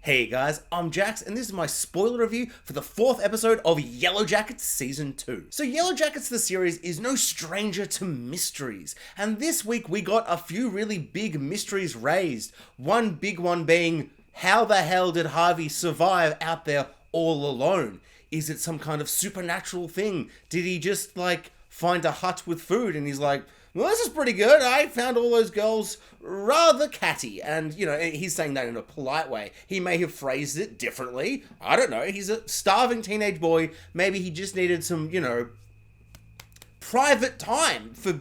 Hey guys, I'm Jax, and this is my spoiler review for the 4th episode of Yellowjackets Season 2. So Yellowjackets the series is no stranger to mysteries, and this week we got a few really big mysteries raised. One big one being, how the hell did Harvey survive out there all alone? Is it some kind of supernatural thing? Did he just, find a hut with food and he's like, well, this is pretty good. I found all those girls rather catty. And, he's saying that in a polite way. He may have phrased it differently. I don't know. He's a starving teenage boy. Maybe he just needed some, private time for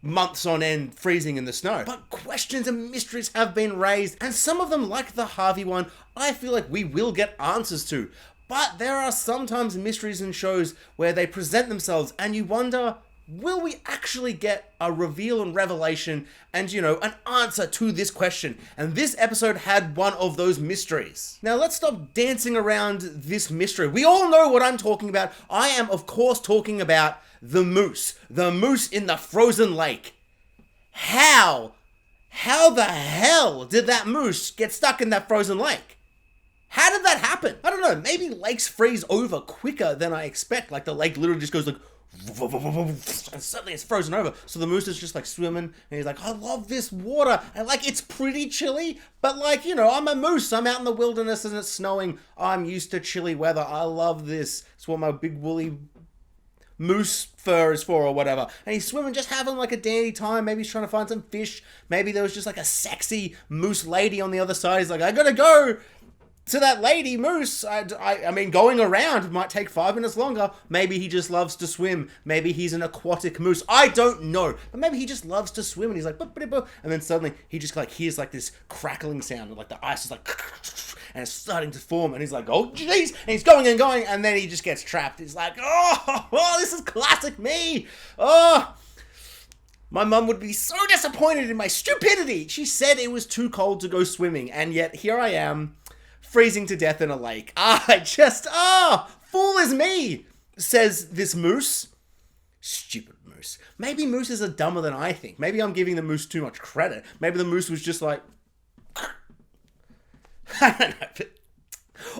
months on end freezing in the snow. But questions and mysteries have been raised. And some of them, like the Harvey one, I feel like we will get answers to. But there are sometimes mysteries in shows where they present themselves and you wonder, will we actually get a reveal and revelation and, an answer to this question? And this episode had one of those mysteries. Now, let's stop dancing around this mystery. We all know what I'm talking about. I am, of course, talking about the moose. The moose in the frozen lake. How the hell did that moose get stuck in that frozen lake? How did that happen? I don't know. Maybe lakes freeze over quicker than I expect. Like the lake literally just goes like, and suddenly it's frozen over. So the moose is just swimming and he's like, I love this water. And it's pretty chilly, but I'm a moose. I'm out in the wilderness and it's snowing. I'm used to chilly weather. I love this. It's what my big woolly moose fur is for or whatever. And he's swimming, just having a dandy time. Maybe he's trying to find some fish. Maybe there was just a sexy moose lady on the other side. He's like, I gotta go to that lady moose. I mean, going around might take 5 minutes longer. Maybe he just loves to swim. Maybe he's an aquatic moose. I don't know. But maybe he just loves to swim and he's like, boop, boop, boop. And then suddenly he just hears this crackling sound and the ice is and it's starting to form and he's like, oh jeez. And he's going and going and then he just gets trapped. He's like, oh, this is classic me. Oh, my mum would be so disappointed in my stupidity. She said it was too cold to go swimming. And yet here I am, freezing to death in a lake. Fool is me, says this moose. Stupid moose. Maybe mooses are dumber than I think. Maybe I'm giving the moose too much credit. Maybe the moose was just I don't know. But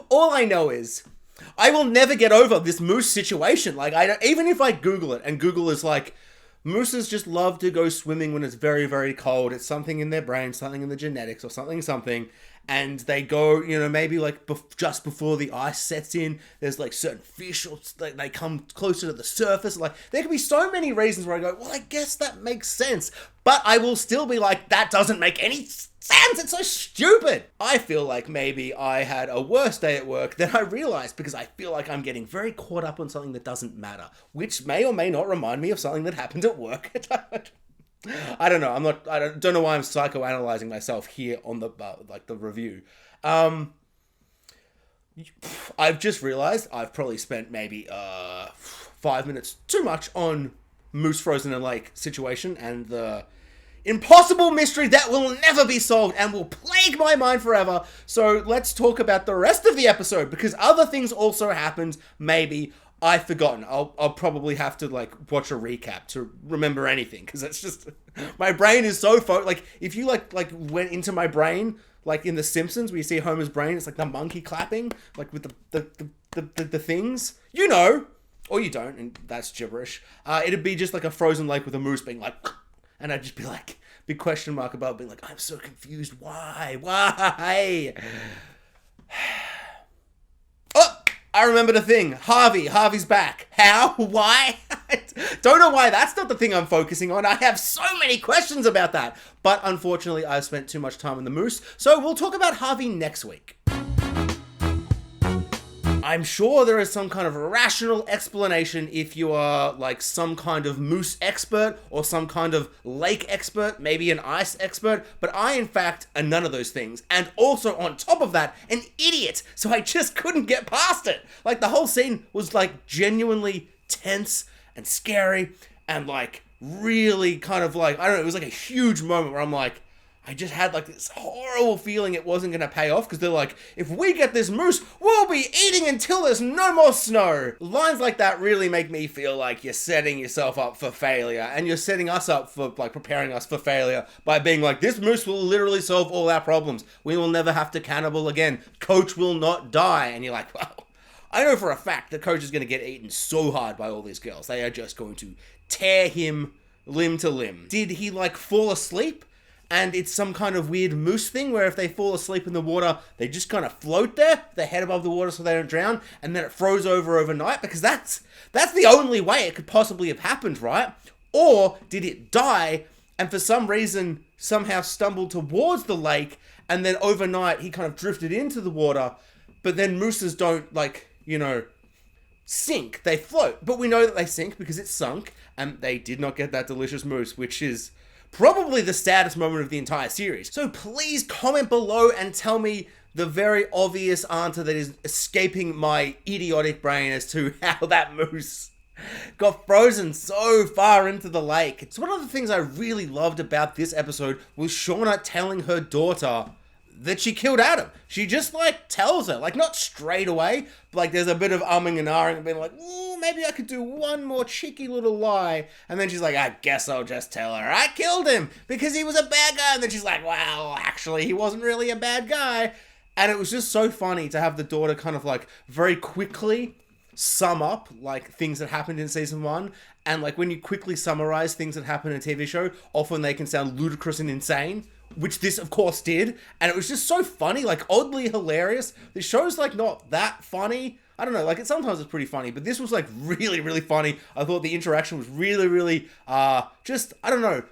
all I know is I will never get over this moose situation. Even if I Google it and Google is mooses just love to go swimming when it's very, very cold. It's something in their brain, something in the genetics or something. And they go, maybe just before the ice sets in, there's certain fish or they come closer to the surface. There could be so many reasons where I go, well, I guess that makes sense. But I will still be that doesn't make any sense. It's so stupid. I feel like maybe I had a worse day at work than I realized because I feel like I'm getting very caught up on something that doesn't matter, which may or may not remind me of something that happened at work. I don't know. I don't know why I'm psychoanalyzing myself here on the the review. I've just realized I've probably spent maybe 5 minutes too much on moose frozen in a lake situation and the impossible mystery that will never be solved and will plague my mind forever. So let's talk about the rest of the episode because other things also happened. Maybe I've forgotten. I'll probably have to watch a recap to remember anything because it's just my brain is so if you went into my brain in The Simpsons where you see Homer's brain, it's the monkey clapping with the things, or you don't, and that's gibberish. It'd be just a frozen lake with a moose being and I'd just be big question mark about being I'm so confused. Why? I remember the thing. Harvey's back. How? Why? Don't know why that's not the thing I'm focusing on. I have so many questions about that. But unfortunately, I've spent too much time on the moose. So we'll talk about Harvey next week. I'm sure there is some kind of rational explanation if you are some kind of moose expert or some kind of lake expert, maybe an ice expert, but I in fact am none of those things. And also on top of that, an idiot. So I just couldn't get past it. The whole scene was genuinely tense and scary and really kind of I don't know, it was a huge moment where I'm I just had like this horrible feeling it wasn't going to pay off, because they're like, if we get this moose, we'll be eating until there's no more snow. Lines like that really make me feel like you're setting yourself up for failure, and you're setting us up for like preparing us for failure by being like, this moose will literally solve all our problems. We will never have to cannibal again. Coach will not die. And you're like, well, I know for a fact that Coach is going to get eaten so hard by all these girls. They are just going to tear him limb to limb. Did he like fall asleep? And it's some kind of weird moose thing where if they fall asleep in the water, they just kind of float there, their head above the water so they don't drown, and then it froze over overnight? Because that's the only way it could possibly have happened, right? Or did it die and for some reason somehow stumbled towards the lake, and then overnight he kind of drifted into the water? But then mooses don't, like, you know, sink. They float. But we know that they sink because it's sunk, and they did not get that delicious moose, which is probably the saddest moment of the entire series. So please comment below and tell me the very obvious answer that is escaping my idiotic brain as to how that moose got frozen so far into the lake. It's one of the things I really loved about this episode was Shauna telling her daughter that she killed Adam. She just like tells her, like not straight away, but like there's a bit of umming and ahhing and being like, ooh, maybe I could do one more cheeky little lie. And then she's like, I guess I'll just tell her I killed him because he was a bad guy. And then she's like, well, actually he wasn't really a bad guy. And it was just so funny to have the daughter kind of like very quickly sum up like things that happened in season 1. And like when you quickly summarize things that happen in a TV show, often they can sound ludicrous and insane, which this of course did. And it was just so funny, like oddly hilarious. The show's like not that funny. I don't know, like sometimes it's pretty funny, but this was like really, really funny. I thought the interaction was really, really, just, I don't know,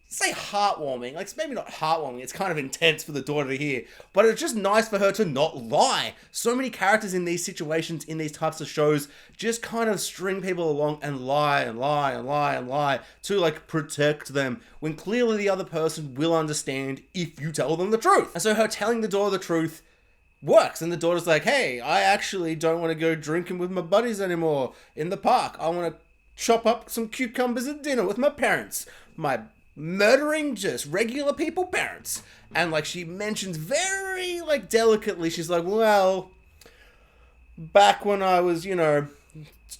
say heartwarming. Like, it's maybe not heartwarming, it's kind of intense for the daughter to hear, but it's just nice for her to not lie. So many characters in these situations, in these types of shows, just kind of string people along and lie and lie and lie and lie to like protect them, when clearly the other person will understand if you tell them the truth. And so her telling the daughter the truth works, and the daughter's like, hey, I actually don't want to go drinking with my buddies anymore in the park. I want to chop up some cucumbers at dinner with my parents. My murdering just regular people parents. And like she mentions very like delicately, she's like, well, back when I was, you know,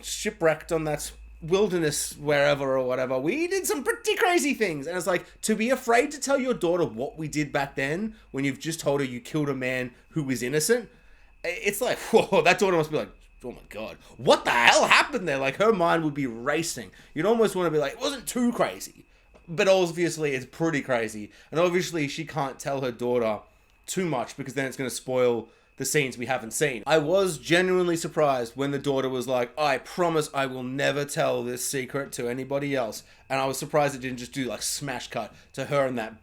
shipwrecked on that wilderness wherever or whatever, we did some pretty crazy things. And it's like, to be afraid to tell your daughter what we did back then when you've just told her you killed a man who was innocent, it's like, whoa, that daughter must be like, oh my god, what the hell happened there? Like her mind would be racing. You'd almost want to be like, it wasn't too crazy, but obviously it's pretty crazy. And obviously she can't tell her daughter too much because then it's going to spoil the scenes we haven't seen. I was genuinely surprised when the daughter was like, I promise I will never tell this secret to anybody else. And I was surprised it didn't just do like smash cut to her and that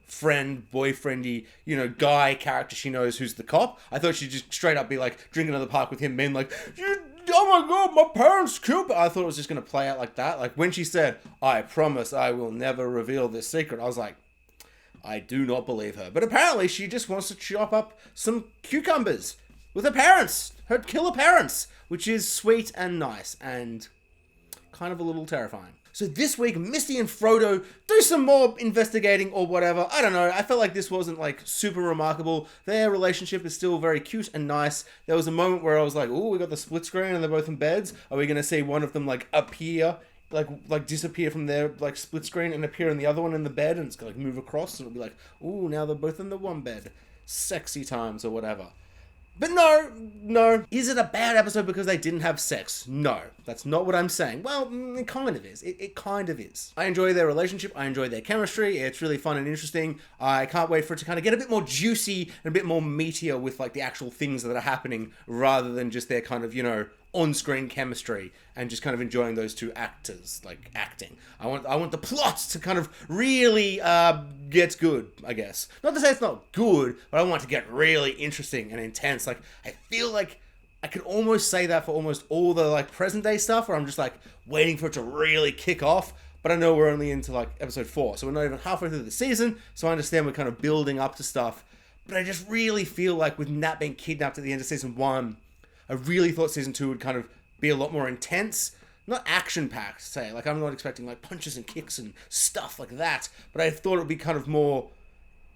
friend, boyfriendy, you know, guy character she knows who's the cop. I thought she'd just straight up be like drinking at the park with him, being like, oh my god, my parents killed me. I thought it was just going to play out like that. Like when she said, I promise I will never reveal this secret, I was like, I do not believe her. But apparently she just wants to chop up some cucumbers with her parents, her killer parents, which is sweet and nice and kind of a little terrifying. So this week, Misty and Frodo do some more investigating or whatever. I don't know. I felt like this wasn't like super remarkable. Their relationship is still very cute and nice. There was a moment where I was like, oh, we got the split screen and they're both in beds. Are we going to see one of them like appear, like disappear from their like split screen and appear in the other one in the bed, and it's going to like move across and it'll be like, oh, now they're both in the one bed. Sexy times or whatever. But no. Is it a bad episode because they didn't have sex? No, that's not what I'm saying. Well, it kind of is. It kind of is. I enjoy their relationship. I enjoy their chemistry. It's really fun and interesting. I can't wait for it to kind of get a bit more juicy and a bit more meatier with like the actual things that are happening rather than just their kind of, you know, on-screen chemistry and just kind of enjoying those two actors like acting. I want the plot to kind of really get good, I guess. Not to say it's not good, but I want it to get really interesting and intense. Like I feel like I can almost say that for almost all the like present day stuff where I'm just like waiting for it to really kick off. But I know we're only into like episode 4, so we're not even halfway through the season, so I understand we're kind of building up to stuff. But I just really feel like with Nat being kidnapped at the end of season 1, I really thought season 2 would kind of be a lot more intense. Not action-packed, say. Like, I'm not expecting, like, punches and kicks and stuff like that. But I thought it would be kind of more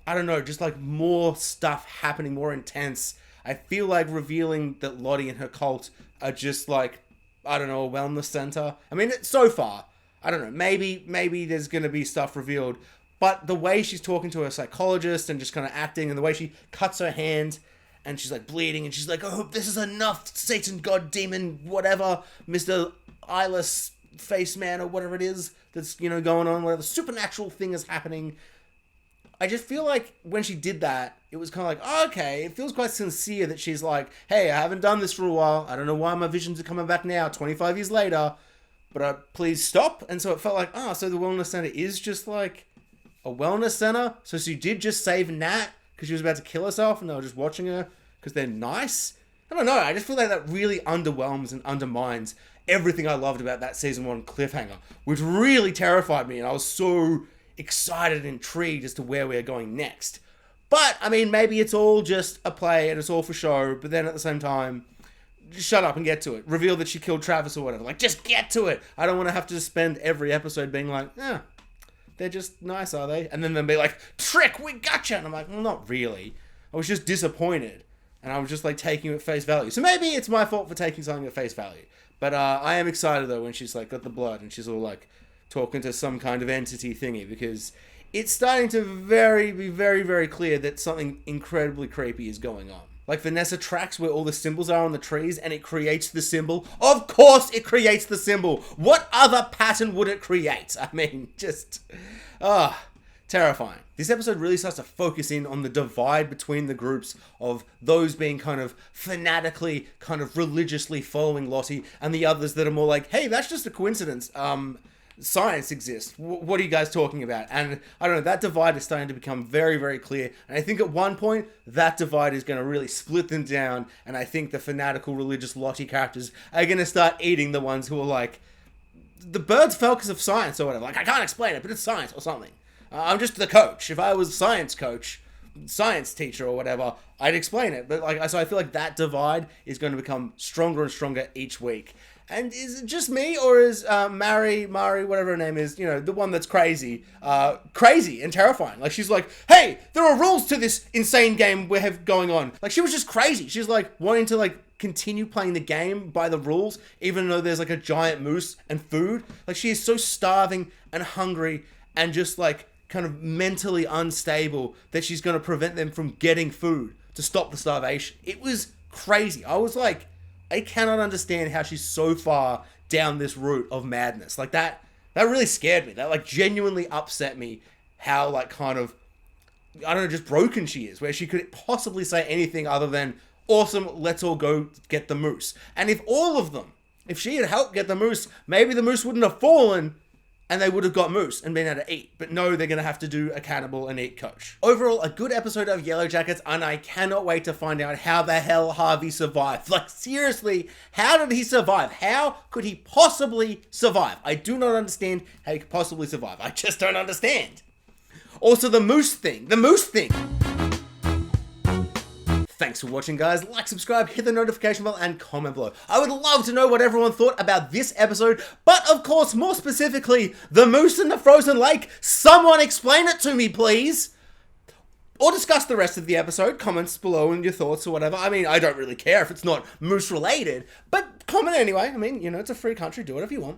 I don't know, just like more stuff happening, more intense. I feel like revealing that Lottie and her cult are just like, I don't know, a wellness center. I mean, so far, I don't know, maybe there's going to be stuff revealed, but the way she's talking to her psychologist and just kind of acting, and the way she cuts her hand and she's like bleeding and she's like, oh, this is enough, Satan, God, demon, whatever, Mr. Eyeless Face Man or whatever it is that's, going on, whatever supernatural thing is happening. I just feel like when she did that, it was kind of like, oh, okay, it feels quite sincere that she's like, hey, I haven't done this for a while. I don't know why my visions are coming back now, 25 years later, but please stop. And so it felt like, so the wellness center is just like a wellness center. So she did just save Nat because she was about to kill herself and they were just watching her because they're nice. I don't know. I just feel like that really underwhelms and undermines everything I loved about that season 1 cliffhanger, which really terrified me. And I was so excited and intrigued as to where we're going next. But, I mean, maybe it's all just a play and it's all for show, but then at the same time, just shut up and get to it. Reveal that she killed Travis or whatever. Like, just get to it. I don't want to have to spend every episode being like, they're just nice, are they? And then they'll be like, trick, we gotcha! And I'm like, well, not really. I was just disappointed. And I was just like taking it at face value. So maybe it's my fault for taking something at face value. But I am excited though when she's like got the blood and she's all like talking to some kind of entity thingy, because it's starting to be very, very clear that something incredibly creepy is going on. Like Vanessa tracks where all the symbols are on the trees and it creates the symbol. Of course it creates the symbol. What other pattern would it create? I mean, just, terrifying. This episode really starts to focus in on the divide between the groups of those being kind of fanatically, kind of religiously following Lottie, and the others that are more like, hey, that's just a coincidence. Science exists. What are you guys talking about? And I don't know, that divide is starting to become very, very clear. And I think at one point, that divide is going to really split them down. And I think the fanatical religious Lottie characters are going to start eating the ones who are like, the bird's focus of science or whatever. Like, I can't explain it, but it's science or something. I'm just the coach. If I was science coach, science teacher or whatever, I'd explain it. But so I feel like that divide is going to become stronger and stronger each week. And is it just me, or is Mari, whatever her name is, the one that's crazy and terrifying? Like, she's like, hey, there are rules to this insane game we have going on. Like, she was just crazy. She's like wanting to like continue playing the game by the rules, even though there's like a giant moose and food. Like, she is so starving and hungry and just like kind of mentally unstable that she's going to prevent them from getting food to stop the starvation. It was crazy. I was like, I cannot understand how she's so far down this route of madness. Like that really scared me. That like genuinely upset me how like kind of, I don't know, just broken she is, where she could possibly say anything other than, awesome, let's all go get the moose. And if she had helped get the moose, maybe the moose wouldn't have fallen and they would have got moose and been able to eat. But no, they're going to have to do a cannibal and eat coach. Overall, a good episode of Yellowjackets, and I cannot wait to find out how the hell Harvey survived. Like, seriously, how did he survive? How could he possibly survive? I do not understand how he could possibly survive. I just don't understand. Also, the moose thing. Thanks for watching, guys. Like, subscribe, hit the notification bell, and comment below. I would love to know what everyone thought about this episode, but of course, more specifically, the moose in the frozen lake. Someone explain it to me, please. Or discuss the rest of the episode. Comments below and your thoughts or whatever. I mean, I don't really care if it's not moose related, but comment anyway. I mean, it's a free country. Do whatever you want.